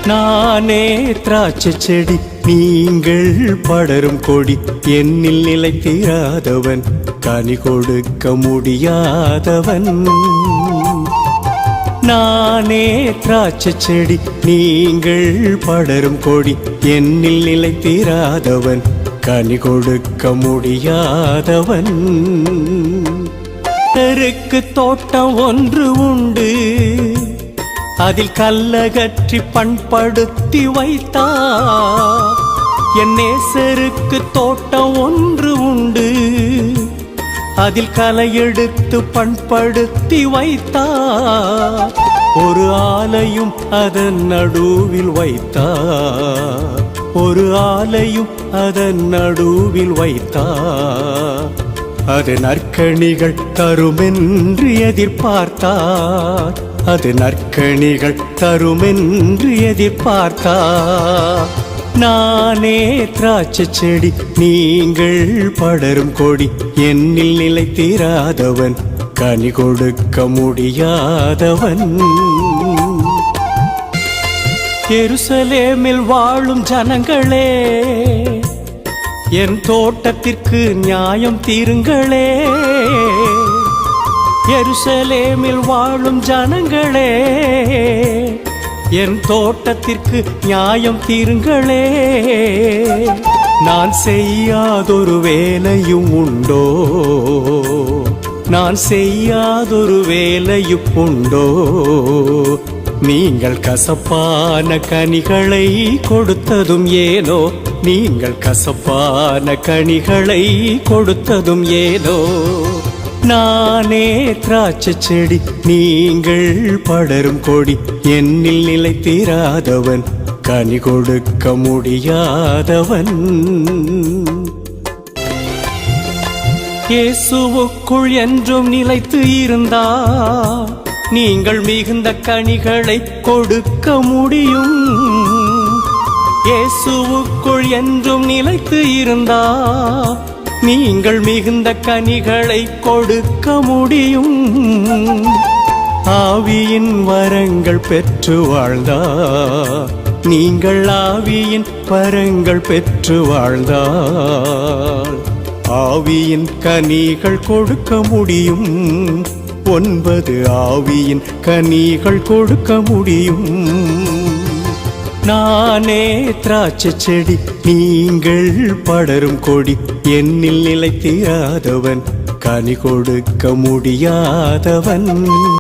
நானே திராட்சை செடி, நீங்கள் படரும் கொடி. என்னில் நிலைத்திராதவன் கனி கொடுக்க முடியாதவன். நானே திராட்சை செடி, நீங்கள் படரும் கொடி. என்னில் நிலைத்திராதவன் கனி கொடுக்க முடியாதவன். தெருக்கு தோட்டம் ஒன்று உண்டு, அதில் கல்லகற்றி பண்படுத்தி வைத்தார். என் நேசருக்கு தோட்டம் ஒன்று உண்டு, அதில் களை எடுத்து பண்படுத்தி வைத்தார். ஒரு ஆலையும் அதன் நடுவில் வைத்தார். ஒரு ஆலையும் அதன் நடுவில் வைத்தார். அது நற்கனிகள் தருமென்று எதிர்பார்த்தார். அது நற்கனிகள் தருமென்று எதிர்பார்த்தார். நானே திராட்சை செடி, நீங்கள் படரும் கொடி. என்னில் நிலைத்திராதவன் கனி கொடுக்க முடியாதவன். எருசலேமில் வாழும் ஜனங்களே, என் தோட்டத்திற்கு நியாயம் தீருங்களே. எருசலேமில் வாழும் ஜனங்களே, என் தோட்டத்திற்கு நியாயம் தீருங்களே. நான் செய்யாதொரு வேலையும் உண்டோ? நான் செய்யாதொரு வேலையும் உண்டோ? நீங்கள் கசப்பான கனிகளை கொடுத்ததும் ஏனோ? நீங்கள் கசப்பான கனிகளை கொடுத்ததும் ஏனோ? நானே திராட்சை செடி, நீங்கள் படரும் கொடி. என்னில் நிலைத்திராதவன் கனி கொடுக்க முடியாதவன். இயேசுவுக்குள் என்றும் நிலைத்து இருந்தால் நீங்கள் மிகுந்த கனிகளை கொடுக்க முடியும். இயேசுவுக்குள் என்றும் நிலைத்து இருந்தால் நீங்கள் மிகுந்த கனிகளை கொடுக்க முடியும். ஆவியின் வரங்கள் பெற்று வாழ்ந்தார். நீங்கள் ஆவியின் வரங்கள் பெற்று வாழ்ந்தால் ஆவியின் கனிகள் கொடுக்க முடியும். 9 ஆவியின் கனிகள் கொடுக்க முடியும். நானே திராட்சை செடி, நீங்கள் படரும் கொடி. என்னில் நிலைத்திராதவன் கனி கொடுக்க முடியாதவன்.